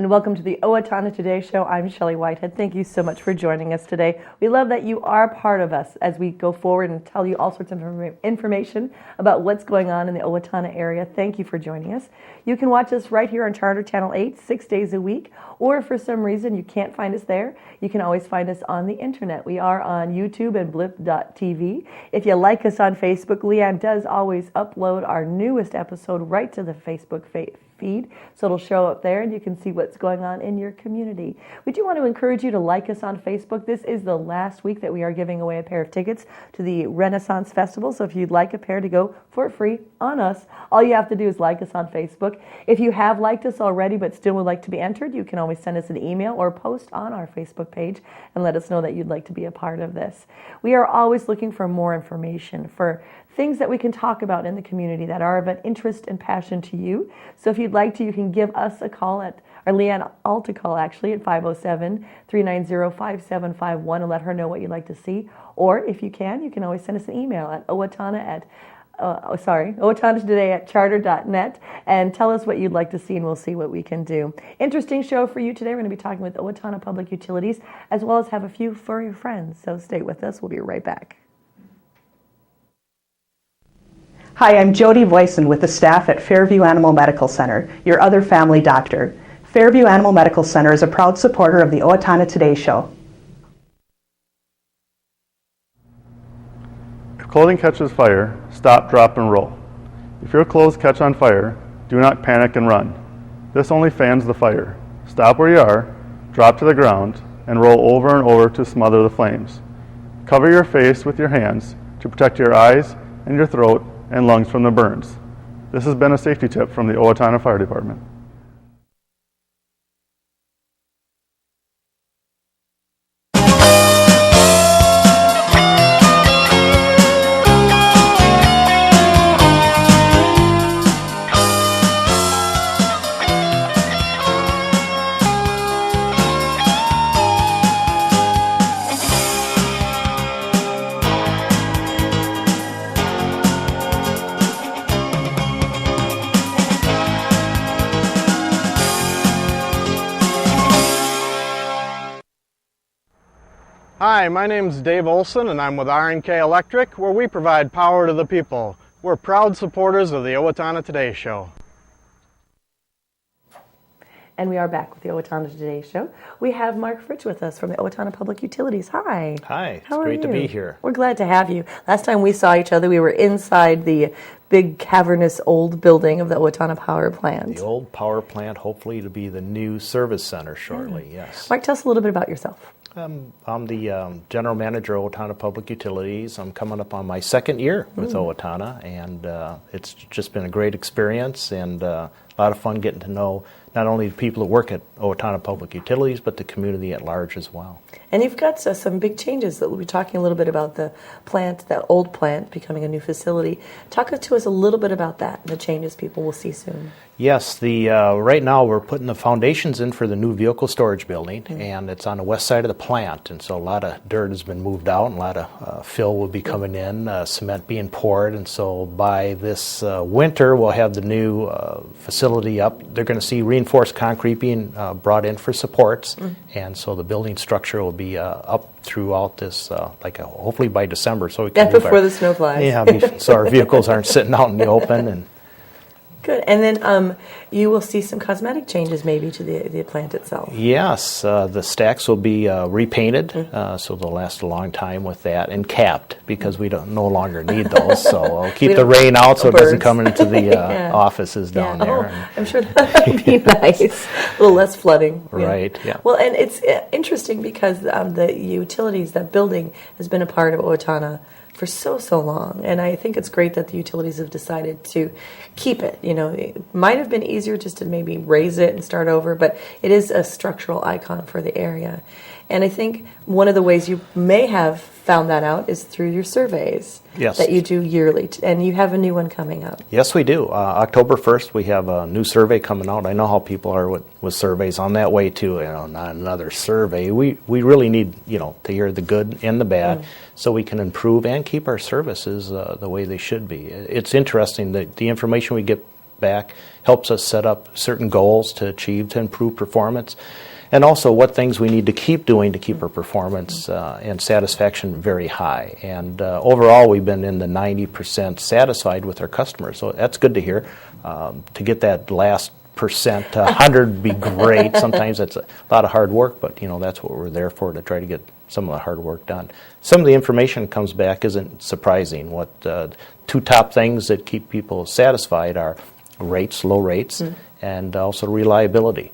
and welcome to the Owatonna Today Show. I'm Shelley Whitehead. Thank you so much for joining us today. We love that you are part of us as we go forward and tell you all sorts of information about what's going on in the Owatonna area. Thank you for joining us. You can watch us right here on Charter Channel 8, 6 days a week, or if for some reason you can't find us there, you can always find us on the internet. We are on YouTube and blip.tv. If you like us on Facebook, Leanne does always upload our newest episode right to the Facebook feed, so it'll show up there and you can see what's going on in your community. We do want to encourage you to like us on Facebook. This is the last week that we are giving away a pair of tickets to the Renaissance Festival, so if you'd like a pair to go for free on us, all you have to do is like us on Facebook. If you have liked us already but still would like to be entered, you can always send us an email or post on our Facebook page and let us know that you'd like to be a part of this. We are always looking for more information, for things that we can talk about in the community that are of an interest and passion to you. So if you'd like to, you can give us a call or Leanne Alt a call actually at 507-390-5751 and let her know what you'd like to see. Or if you can always send us an email at Owatonna@charter.net and tell us what you'd like to see and we'll see what we can do. Interesting show for you today. We're going to be talking with Owatonna Public Utilities as well as have a few furry friends. So stay with us. We'll be right back. Hi, I'm Jody Voisin with the staff at Fairview Animal Medical Center, your other family doctor. Fairview Animal Medical Center is a proud supporter of the Owatonna Today Show. If clothing catches fire, stop, drop, and roll. If your clothes catch on fire, do not panic and run. This only fans the fire. Stop where you are, drop to the ground, and roll over and over to smother the flames. Cover your face with your hands to protect your eyes and your throat and lungs from the burns. This has been a safety tip from the Owatonna Fire Department. Hi, my name is Dave Olson and I'm with R&K Electric, where we provide power to the people. We're proud supporters of the Owatonna Today Show. And we are back with the Owatonna Today Show. We have Mark Fritsch with us from the Owatonna Public Utilities. Hi. Hi, it's great to be here. We're glad to have you. Last time we saw each other, we were inside the big cavernous old building of the Owatonna Power Plant. The old power plant, hopefully to be the new service center shortly, yes. Mark, tell us a little bit about yourself. I'm the general manager of Owatonna Public Utilities. I'm coming up on my second year with Owatonna, and it's just been a great experience and a lot of fun getting to know not only the people that work at Owatonna Public Utilities, but the community at large as well. And you've got some big changes that we'll be talking a little bit about the plant, that old plant becoming a new facility. Talk to us a little bit about that and the changes people will see soon. Yes, right now we're putting the foundations in for the new vehicle storage building, and it's on the west side of the plant, and so a lot of dirt has been moved out, and a lot of fill will be coming in, cement being poured, and so by this winter we'll have the new facility up. They're going to see reinforced concrete being brought in for supports, and so the building structure will be up throughout this, hopefully by December, so we can move before the snow flies. Yeah, so our vehicles aren't sitting out in the open. And good. And then you will see some cosmetic changes maybe to the plant itself. Yes, the stacks will be repainted, so they'll last a long time with that, and capped because we no longer need those. So we'll keep the rain out so it doesn't come into the offices down there. Oh, I'm sure that would be nice. A little less flooding. Right, yeah. Well, and it's interesting because the utilities, that building has been a part of Owatonna for so long, and I think it's great that the utilities have decided to keep it. It might have been easier just to maybe raise it and start over, but it is a structural icon for the area. And I think one of the ways you may have found that out is through your surveys that you do yearly, and you have a new one coming up. Yes, we do. October 1st, we have a new survey coming out. I know how people are with surveys on that way too. Not another survey. We really need to hear the good and the bad, so we can improve and keep our services the way they should be. It's interesting that the information we get back, helps us set up certain goals to achieve, to improve performance, and also what things we need to keep doing to keep our performance and satisfaction very high. And overall, we've been in the 90% satisfied with our customers, so that's good to hear. To get that last percent to 100 would be great. Sometimes it's a lot of hard work, but that's what we're there for, to try to get some of the hard work done. Some of the information that comes back isn't surprising. What two top things that keep people satisfied are rates, low rates, and also reliability.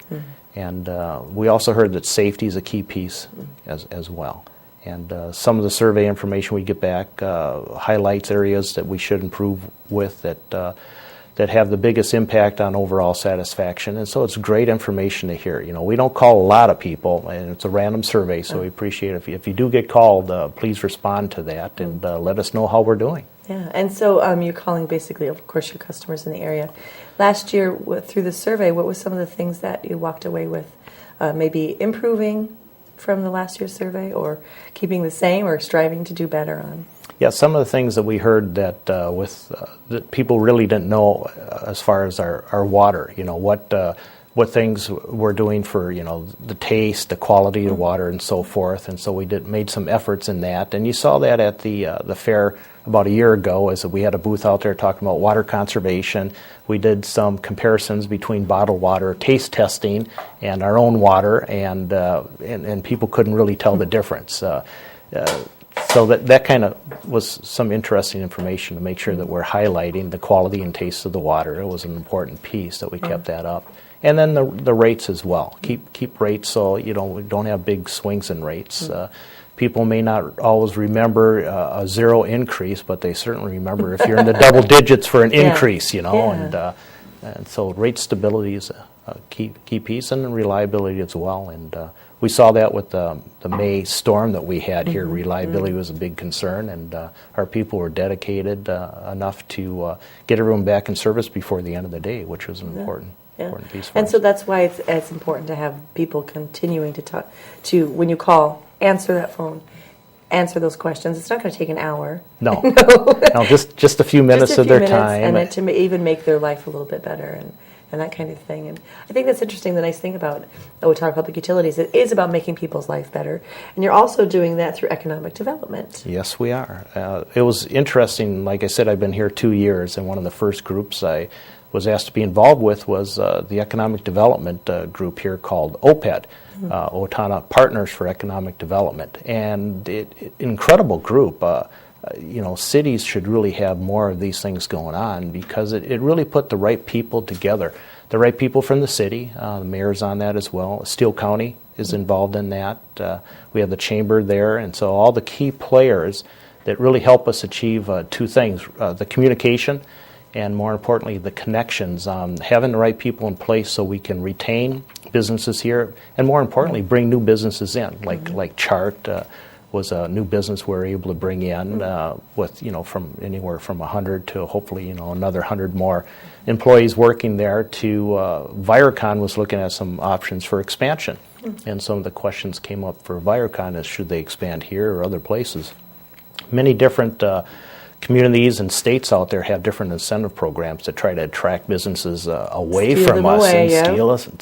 And we also heard that safety is a key piece as well. And some of the survey information we get back highlights areas that we should improve with that have the biggest impact on overall satisfaction. And so it's great information to hear. We don't call a lot of people, and it's a random survey, so we appreciate it. If you do get called, please respond to that and let us know how we're doing. Yeah, and so you're calling basically, of course, your customers in the area. Last year, through the survey, what was some of the things that you walked away with? Maybe improving from the last year's survey, or keeping the same, or striving to do better on? Yeah, some of the things that we heard that that people really didn't know as far as our water. What things we're doing for the taste, the quality of water, and so forth. And so we made some efforts in that. And you saw that at the fair about a year ago, as we had a booth out there talking about water conservation. We did some comparisons between bottled water taste testing and our own water, and people couldn't really tell the difference. So that kind of was some interesting information to make sure that we're highlighting the quality and taste of the water. It was an important piece that we kept that up. And then the rates as well. Keep rates so we don't have big swings in rates. People may not always remember a zero increase, but they certainly remember if you're in the double digits for an increase, and so rate stability is a key piece, and reliability as well. And we saw that with the May storm that we had here. Reliability was a big concern, and our people were dedicated enough to get everyone back in service before the end of the day, which was an important piece for us. And so that's why it's important to have people continuing to talk to, when you call, answer that phone, answer those questions. It's not going to take an hour. No, just a few minutes of their time. And to even make their life a little bit better and that kind of thing. And I think that's interesting. The nice thing about Owatonna Public Utilities, it is about making people's life better. And you're also doing that through economic development. Yes, we are. It was interesting. Like I said, I've been here 2 years, and one of the first groups I was asked to be involved with was the economic development group here called OPED, Owatonna Partners for Economic Development. And incredible group. Cities should really have more of these things going on, because it really put the right people together. The right people from the city, the mayor's on that as well. Steele County is involved in that. We have the chamber there, and so all the key players that really help us achieve two things, the communication, and more importantly, the connections, having the right people in place so we can retain businesses here, and more importantly, bring new businesses in, like Chart was a new business we were able to bring in with from anywhere from 100 to hopefully another 100 more employees working there. To Viracon was looking at some options for expansion, and some of the questions came up for Viracon is should they expand here or other places. Many different communities and states out there have different incentive programs to try to attract businesses away from us and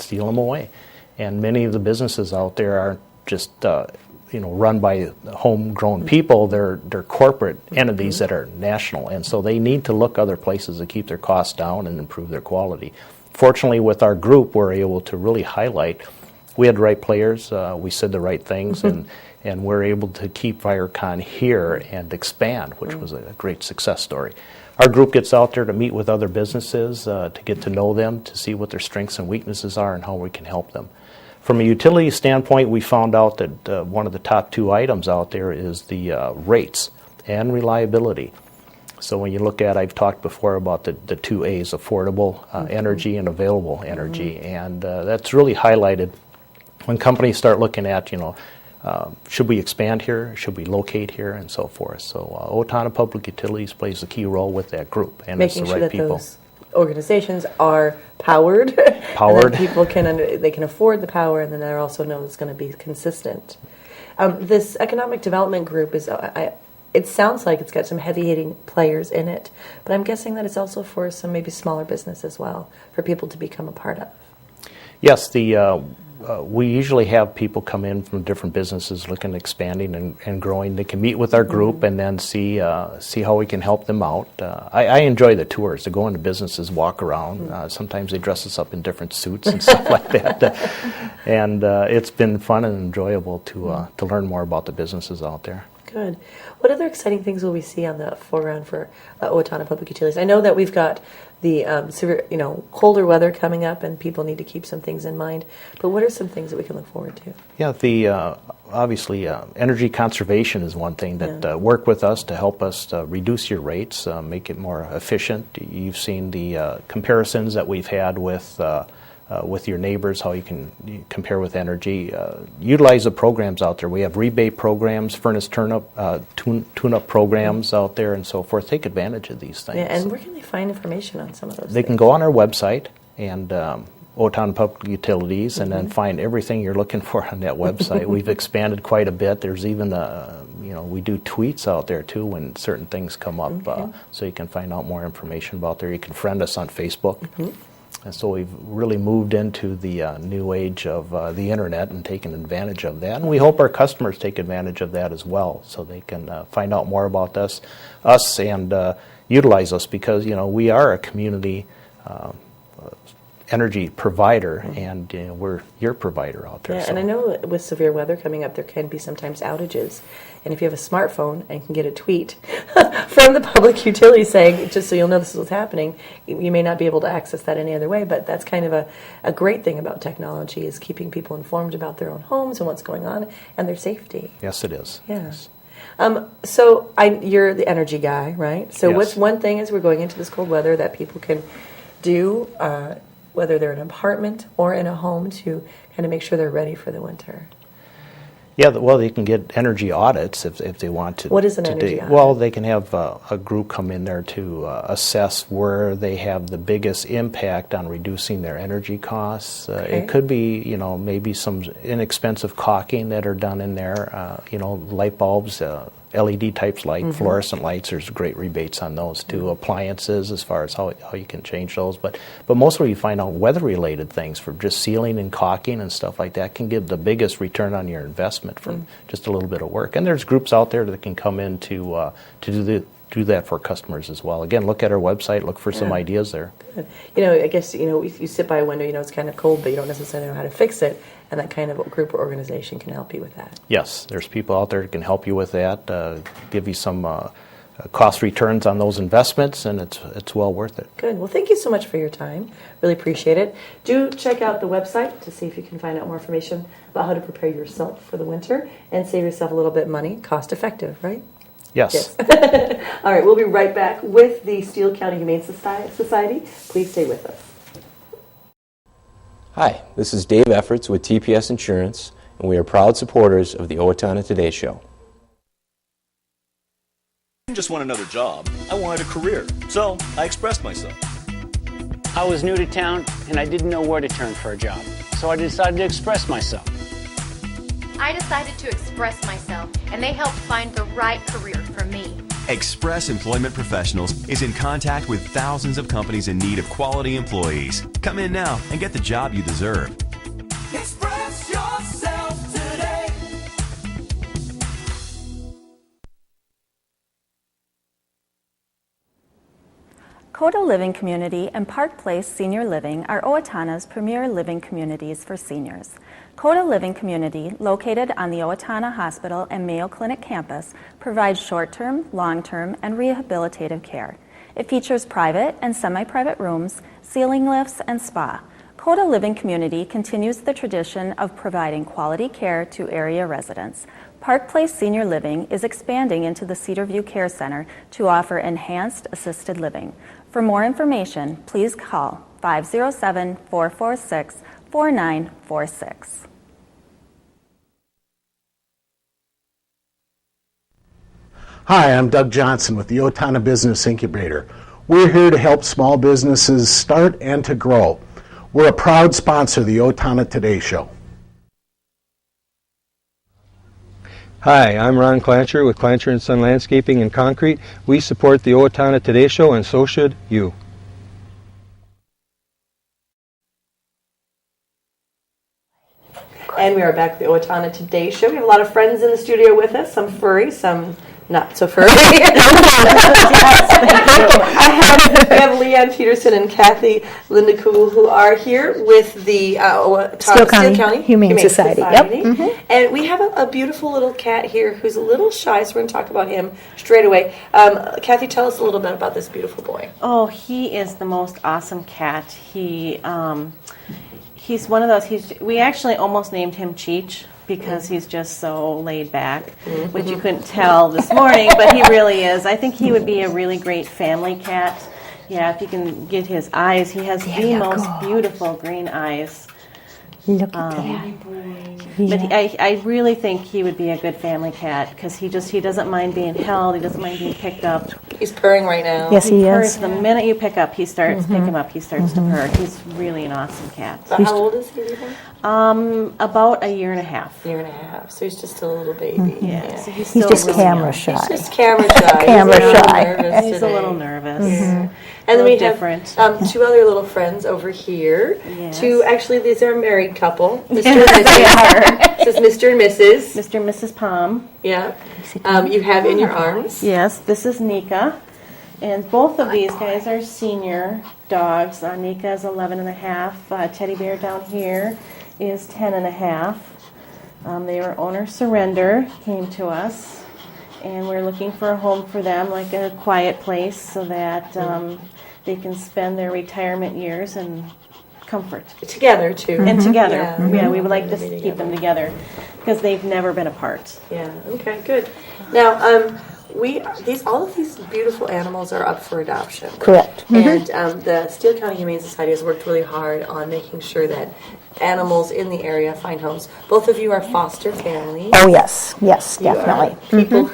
steal them away. And many of the businesses out there aren't just run by homegrown people. They're corporate entities that are national, and so they need to look other places to keep their costs down and improve their quality. Fortunately, with our group, we're able to really highlight. We had the right players. We said the right things, and we're able to keep Viracon here and expand, which was a great success story. Our group gets out there to meet with other businesses, to get to know them, to see what their strengths and weaknesses are and how we can help them. From a utility standpoint, we found out that one of the top two items out there is the rates and reliability. So when you look at, I've talked before about the two A's, affordable energy and available energy, and that's really highlighted when companies start looking at, should we expand here, should we locate here, and so forth. So Owatonna Public Utilities plays a key role with that group, and making it's the right people. Those organizations are powered. And people can afford the power, and then they also know it's going to be consistent. This economic development group is it sounds like it's got some heavy-hitting players in it, but I'm guessing that it's also for some maybe smaller business as well, for people to become a part of. Yes, we usually have people come in from different businesses looking at expanding and growing. They can meet with our group and then see how we can help them out. I enjoy the tours, to go into businesses, walk around. Sometimes they dress us up in different suits and stuff like that. And it's been fun and enjoyable to learn more about the businesses out there. Good. What other exciting things will we see on the foreground for Owatonna Public Utilities? I know that we've got the severe, colder weather coming up, and people need to keep some things in mind. But what are some things that we can look forward to? Yeah, obviously energy conservation is one thing that work with us to help us reduce your rates, make it more efficient. You've seen the comparisons that we've had with your neighbors, how you can compare with energy. Utilize the programs out there. We have rebate programs, furnace tune-up programs out there, and so forth. Take advantage of these things. Yeah, and where can they find information on some of those They can go on our website and Owatonna Public Utilities, and then find everything you're looking for on that website. We've expanded quite a bit. There's even we do tweets out there too when certain things come up, so you can find out more information about there. You can friend us on Facebook. And so we've really moved into the new age of the internet and taken advantage of that. And we hope our customers take advantage of that as well, so they can find out more about us and utilize us, because we are a community energy provider, and we're your provider out there. Yeah, so. and I know with severe weather coming up, there can be sometimes outages. And if you have a smartphone and can get a tweet from the public utility saying, just so you'll know this is what's happening, you may not be able to access that any other way, but that's kind of a great thing about technology, is keeping people informed about their own homes and what's going on and their safety. Yes, it is. Yeah. Yes. So you're the energy guy, right? So Yes. what's one thing as we're going into this cold weather that people can do, whether they're in an apartment or in a home, to kind of make sure they're ready for the winter? Yeah, well, they can get energy audits if they want to. What is an energy audit? Well, they can have a group come in there to assess where they have the biggest impact on reducing their energy costs. It could be, maybe some inexpensive caulking that are done in there. Light bulbs, LED types light, fluorescent lights. There's great rebates on those too. Appliances, as far as how you can change those, but mostly you find out weather-related things for just sealing and caulking and stuff like that can give the biggest return on your investment from just a little bit of work. And there's groups out there that can come in to do that for customers as well. Again, look at our website, look for some ideas there. Good. I guess if you sit by a window, it's kind of cold, but you don't necessarily know how to fix it, and that kind of group or organization can help you with that. Yes, there's people out there that can help you with that, give you some cost returns on those investments, and it's well worth it. Good. Well, thank you so much for your time. Really appreciate it. Do check out the website to see if you can find out more information about how to prepare yourself for the winter and save yourself a little bit of money, cost effective, right? Yes. All right, we'll be right back with the Steele County Humane Society. Please stay with us. Hi, this is Dave Efforts with TPS Insurance, and we are proud supporters of the Owatonna Today Show. I didn't just want another job, I wanted a career, so I expressed myself. I was new to town and I didn't know where to turn for a job, so I decided to express myself. I decided to express myself, and they helped find the right career for me. Express Employment Professionals is in contact with thousands of companies in need of quality employees. Come in now and get the job you deserve. Express yourself today. Coda Living Community and Park Place Senior Living are Owatonna's premier living communities for seniors. Coda Living Community, located on the Owatonna Hospital and Mayo Clinic campus, provides short-term, long-term, and rehabilitative care. It features private and semi-private rooms, ceiling lifts, and spa. Coda Living Community continues the tradition of providing quality care to area residents. Park Place Senior Living is expanding into the Cedarview Care Center to offer enhanced assisted living. For more information, please call 507-446-4946. Hi, I'm Doug Johnson with the Owatonna Business Incubator. We're here to help small businesses start and to grow. We're a proud sponsor of the Owatonna Today Show. Hi, I'm Ron Clancher with Clancher & Son Landscaping and Concrete. We support the Owatonna Today Show, and so should you. And we are back at the Owatonna Today Show. We have a lot of friends in the studio with us, some furry, some not so furry. We have Leanne Peterson and Cathy Lindekugel who are here with the Steele County Humane Society. Yep. Mm-hmm. And we have a beautiful little cat here who's a little shy, so we're going to talk about him straight away. Cathy, tell us a little bit about this beautiful boy. Oh, he is the most awesome cat. He's one of those. We actually almost named him Cheech because he's just so laid back, which you couldn't tell this morning, but he really is. I think he would be a really great family cat. Yeah, if you can get his eyes, he has the most beautiful green eyes. Look at that. But I really think he would be a good family cat because he doesn't mind being held. He doesn't mind being picked up. He's purring right now. Yes, he purrs is. the minute you pick up. He starts pick him up. He starts to purr. He's really an awesome cat. But how old is he? About a year and a half. Year and a half. So he's just still a little baby. Yeah. So He's just really camera young. shy. He's just camera shy. He's a little nervous. Yeah. And then we have two other little friends over here. Yes. These are a married couple. Mr. and Mrs. This is Mr. and Mrs. Mr. and Mrs. Palm. Yeah. You have in your arms. Yes, this is Nika. And both of these guys are senior dogs. Nika is 11 and a half. Teddy Bear down here is 10 and a half. They were owner surrender, came to us. And we're looking for a home for them, like a quiet place, so that they can spend their retirement years in comfort. Together, too. And together. Yeah, We would like to keep them together because they've never been apart. Yeah, okay, good. Now, all of these beautiful animals are up for adoption. Correct. And the Steele County Humane Society has worked really hard on making sure that animals in the area find homes. Both of you are foster families. Oh, yes. Yes, definitely. People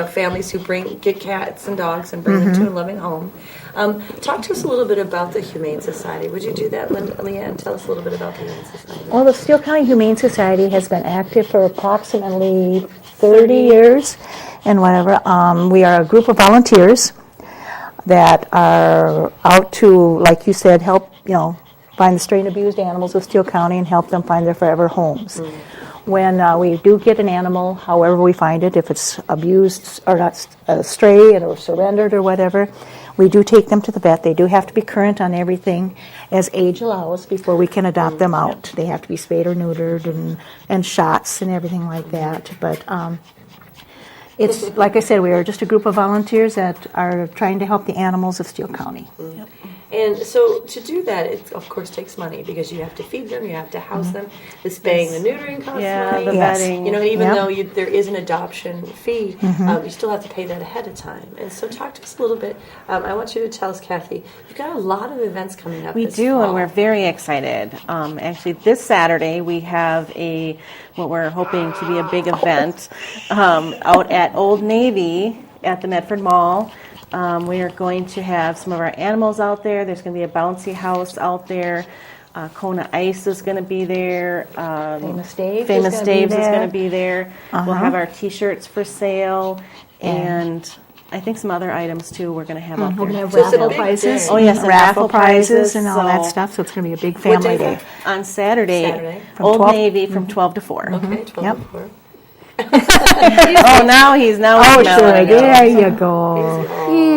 families who get cats and dogs and bring them to a loving home. Talk to us a little bit about the Humane Society. Would you do that, Leanne? Tell us a little bit about the Humane Society. Well, the Steele County Humane Society has been active for approximately 30 years and whatever. We are a group of volunteers that are out to, like you said, help, find the stray and abused animals of Steele County and help them find their forever homes. When we do get an animal, however we find it, if it's abused or not stray or surrendered or whatever, we do take them to the vet. They do have to be current on everything as age allows before we can adopt them out. They have to be spayed or neutered and shots and everything like that. But it's, like I said, we are just a group of volunteers that are trying to help the animals of Steele County. Yep. And so to do that, it of course takes money because you have to feed them, you have to house them. The spaying, the neutering costs money. The bedding. Even though there is an adoption fee, you still have to pay that ahead of time. And so talk to us a little bit. I want you to tell us, Cathy, you've got a lot of events coming up. We this do, fall. and we're very excited. Actually, this Saturday we have what we're hoping to be a big event out at Old Navy at the Medford Mall. We are going to have some of our animals out there. There's going to be a bouncy house out there. Kona Ice is going to be there. Famous Dave is going to be there. We'll have our T-shirts for sale, and I think some other items too we're going to have out there. We're going to have raffle prizes. Oh yes, raffle prizes and all that stuff. So it's going to be a big family day. On Saturday. From Old 12 Navy from 12 to 4. Okay, 12 to 4. Now he's sure. There you go.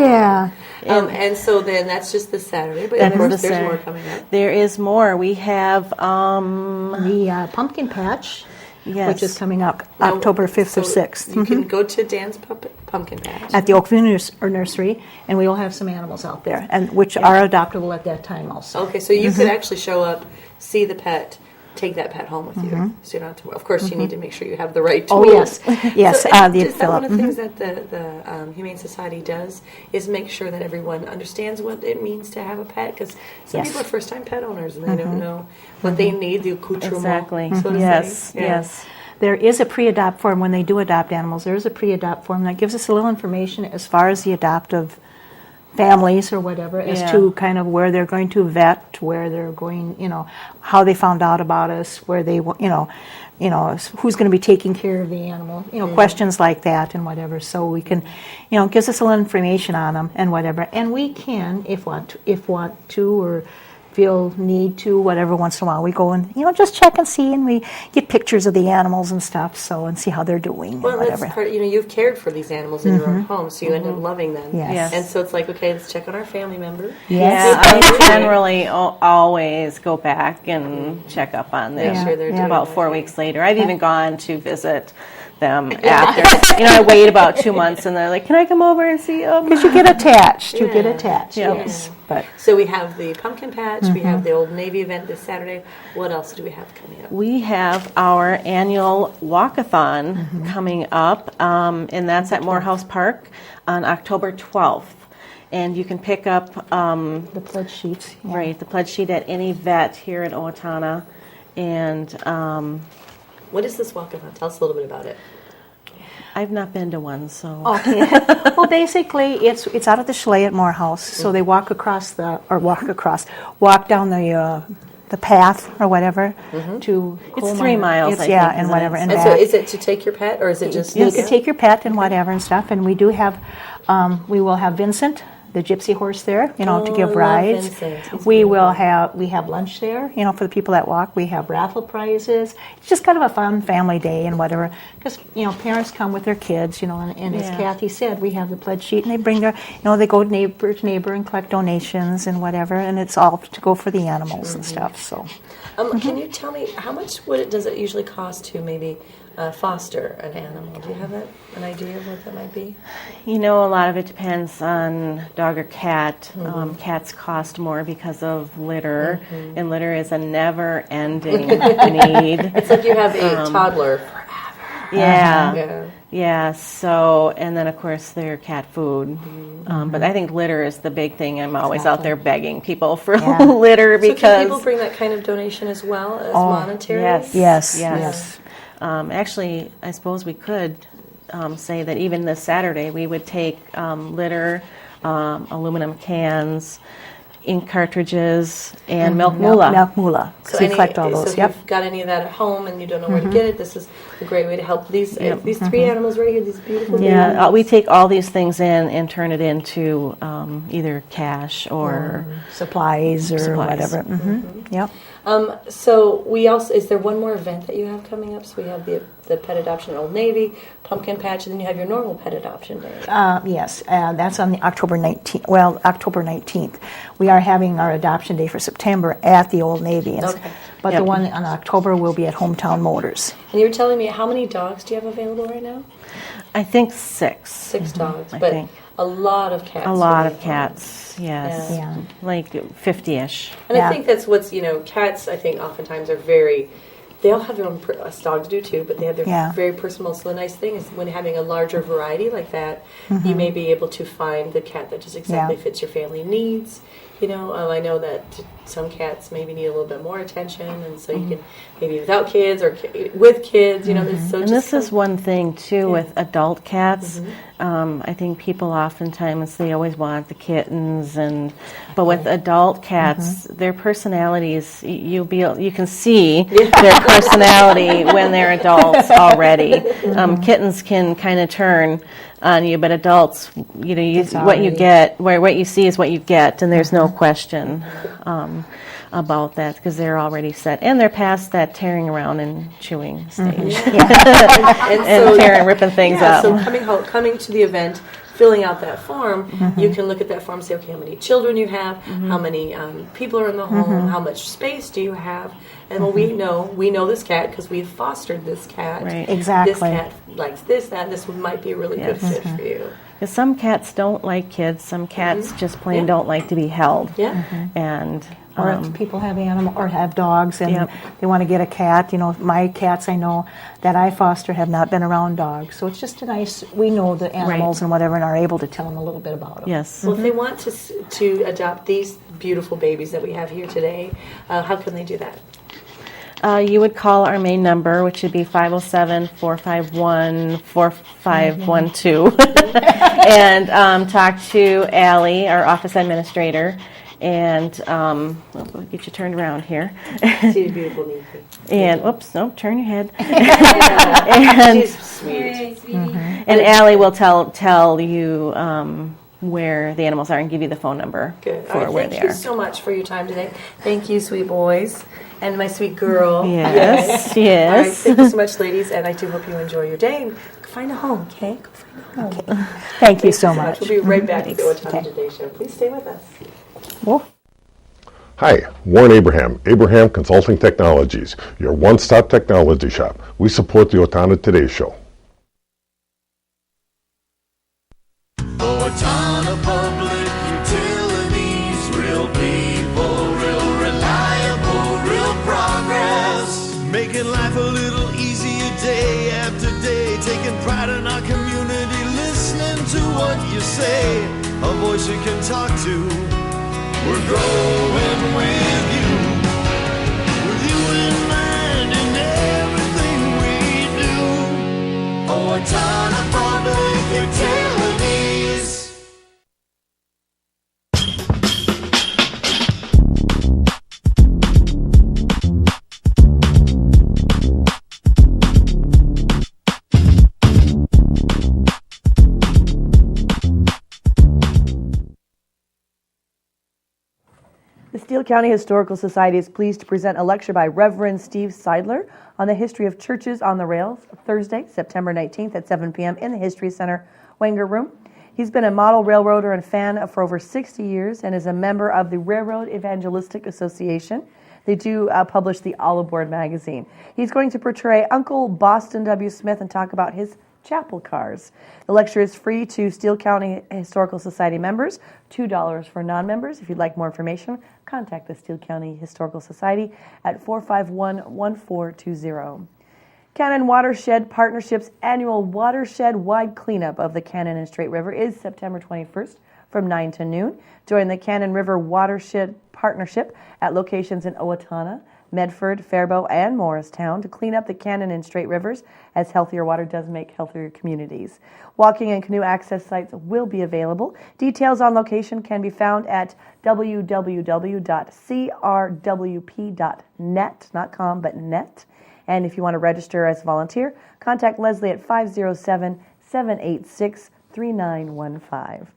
Yeah. And so then that's just this Saturday, but of course there's more coming up. There is more. We have the pumpkin patch, yes, which is coming up October 5th or 6th. You can go to Dan's pumpkin patch at the Oakview Nursery, and we will have some animals out there, and which are adoptable at that time also. Okay, so you could actually show up, see the pet, take that pet home with you. So you don't have to. Of course, you need to make sure you have the right tools. Oh yes, yes. So is that one of the things that the Humane Society does is make sure that everyone understands what it means to have a pet? Because some people are first-time pet owners and they don't know what they need, the accoutrement. Exactly. So to say. Yes. There is a pre-adopt form when they do adopt animals. There is a pre-adopt form that gives us a little information as far as the adoptive families or whatever as to kind of where they're going to vet, where they're going, how they found out about us, where they, who's going to be taking care of the animal, questions like that and whatever. So we can, gives us a little information on them and whatever. And we can, if want to, or feel need to, whatever, once in a while we go and just check and see, and we get pictures of the animals and stuff, so, and see how they're doing. Well, and whatever. that's part. You've cared for these animals in your own home, so you end up loving them. Yes. And so it's like, okay, let's check on our family member. Yeah, I generally always go back and check up on them. Make sure they're doing about 4 okay. weeks later. I've even gone to visit them after. I wait about 2 months, and they're like, "Can I come over and see them?" Because you get attached. You get attached. Yep. Yes. But so we have the pumpkin patch. We have the Old Navy event this Saturday. What else do we have coming up? We have our annual walkathon coming up, and that's at Morehouse Park on October 12th. And you can pick up the pledge sheets. Right, the pledge sheet at any vet here at Owatonna. And what is this walkathon? Tell us a little bit about it. I've not been to one, so. Okay. Well, basically, it's out at the chalet at Morehouse. So they walk down the path or whatever to. It's 3 miles. I think, and whatever. And so, is it to take your pet, or is it just? You can take your pet and whatever and stuff. And we do have, we will have Vincent, the gypsy horse there, to give rides. We have lunch there, for the people that walk. We have raffle prizes. It's just kind of a fun family day and whatever. Because, parents come with their kids, and as Cathy said, we have the pledge sheet, and they bring their, they go neighbor to neighbor and collect donations and whatever, and it's all to go for the animals and stuff, so. Can you tell me, how much does it usually cost to maybe foster an animal? Do you have an idea of what that might be? A lot of it depends on dog or cat. Cats cost more because of litter, and litter is a never-ending need. It's like you have a toddler forever. Yeah. So, and then of course their cat food. But I think litter is the big thing. I'm always out there begging people for litter because. So can people bring that kind of donation as well as monetary? Yes. Actually, I suppose we could say that even this Saturday we would take litter, aluminum cans, ink cartridges, and milk moolah. Milk moolah. So we collect all those. So if you've got any of that at home and you don't know where to get it, this is a great way to help these three animals right here, these beautiful babies. We take all these things in and turn it into either cash or supplies or whatever. Yep. So we also, is there one more event that you have coming up? So we have the pet adoption at Old Navy, pumpkin patch, and then you have your normal pet adoption day. Yes, that's on the October 19th. Well, October 19th. We are having our adoption day for September at the Old Navy. But the one on October will be at Hometown Motors. And you were telling me, how many dogs do you have available right now? I think 6. 6 dogs, I but think. A lot of cats. A lot of cats, yes. Yeah. Like 50-ish. And I think that's what's, cats, I think, oftentimes are very, they all have their own, us dogs do too, but they have their very personal. So the nice thing is when having a larger variety like that, you may be able to find the cat that just exactly fits your family needs. I know that some cats maybe need a little bit more attention, and so you can maybe without kids or with kids, And this is one thing too with adult cats. I think people oftentimes they always want the kittens, but with adult cats, their personalities you can see their personality when they're adults already. Kittens can kind of turn on you, but adults, what you get, what you see is what you get, and there's no question about that because they're already set, and they're past that tearing around and chewing stage, and ripping things up. So coming to the event, filling out that form, you can look at that form and say, okay, how many children you have, how many people are in the home, how much space do you have, and we know this cat because we've fostered this cat. Right. Exactly. This cat likes this, that, this one might be a really good fit for you. Because some cats don't like kids, some cats just plain don't like to be held. And or if people have animals or have dogs and they want to get a cat, my cats I know that I foster have not been around dogs. So it's just we know the animals and whatever and are able to tell them a little bit about them. Yes. Well, if they want to adopt these beautiful babies that we have here today, how can they do that? You would call our main number, which would be 507-451-4512, and talk to Allie, our office administrator. And we'll get you turned around here. She's beautiful, Nikki. And oops, no, turn your head. And, she's sweet. And Allie will tell you where the animals are and give you the phone number for where they are. Thank you so much for your time today. Thank you, sweet boys, and my sweet girl. Yes, yes. All right, thank you so much, ladies, and I do hope you enjoy your day. And find a home, okay? Go find a home. Okay. Thank you so much. We'll be right back to the Owatonna Today Show. Please stay with us. Hi, Warren Abraham, Abraham Consulting Technologies, your one-stop technology shop. We support the Owatonna Today Show. Owatonna Public Utilities, real people, real reliable, real progress. Making life a little easier day after day, taking pride in our community, listening to what you say, a voice you can talk to. We're growing with you in mind in everything we do. Owatonna Public Utilities. The Steele County Historical Society is pleased to present a lecture by Reverend Steve Seidler on the history of churches on the rails, Thursday, September 19th at 7 p.m. in the History Center Wenger Room. He's been a model railroader and fan for over 60 years and is a member of the Railroad Evangelistic Association. They do publish the All Aboard magazine. He's going to portray Uncle Boston W. Smith and talk about his chapel cars. The lecture is free to Steele County Historical Society members, $2 for non-members. If you'd like more information, contact the Steele County Historical Society at 451-1420. Cannon Watershed Partnership's annual watershed-wide cleanup of the Cannon and Straight River is September 21st from 9 to noon. Join the Cannon River Watershed Partnership at locations in Owatonna, Medford, Faribault, and Morristown to clean up the Cannon and Straight Rivers, as healthier water does make healthier communities. Walking and canoe access sites will be available. Details on location can be found at www.crwp.net, not com, but net. And if you want to register as a volunteer, contact Leslie at 507-786-3915.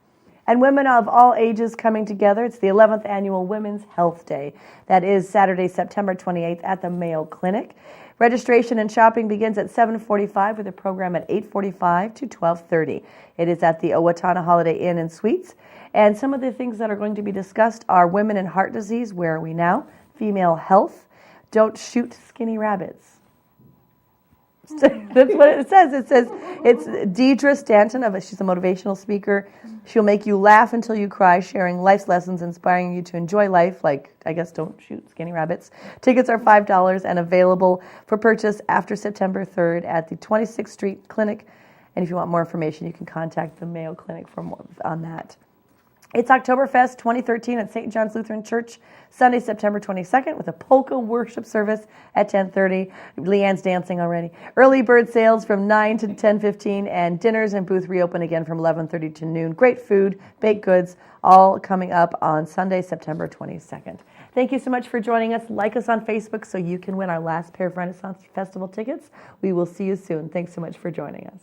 And women of all ages coming together. It's the 11th Annual Women's Health Day. That is Saturday, September 28th at the Mayo Clinic. Registration and shopping begins at 7:45 with a program at 8:45 to 12:30. It is at the Owatonna Holiday Inn and Suites. And some of the things that are going to be discussed are women and heart disease, where are we now? Female health. Don't shoot skinny rabbits. That's what it says. It says it's Deidre Stanton. She's a motivational speaker. She'll make you laugh until you cry, sharing life's lessons, inspiring you to enjoy life, like, I guess, don't shoot skinny rabbits. Tickets are $5 and available for purchase after September 3rd at the 26th Street Clinic. And if you want more information, you can contact the Mayo Clinic for more on that. It's Oktoberfest 2013 at St. John's Lutheran Church, Sunday, September 22nd, with a polka worship service at 10:30. Leanne's dancing already. Early bird sales from 9 to 10:15, and dinners and booth reopen again from 11:30 to noon. Great food, baked goods, all coming up on Sunday, September 22nd. Thank you so much for joining us. Like us on Facebook so you can win our last pair of Renaissance Festival tickets. We will see you soon. Thanks so much for joining us.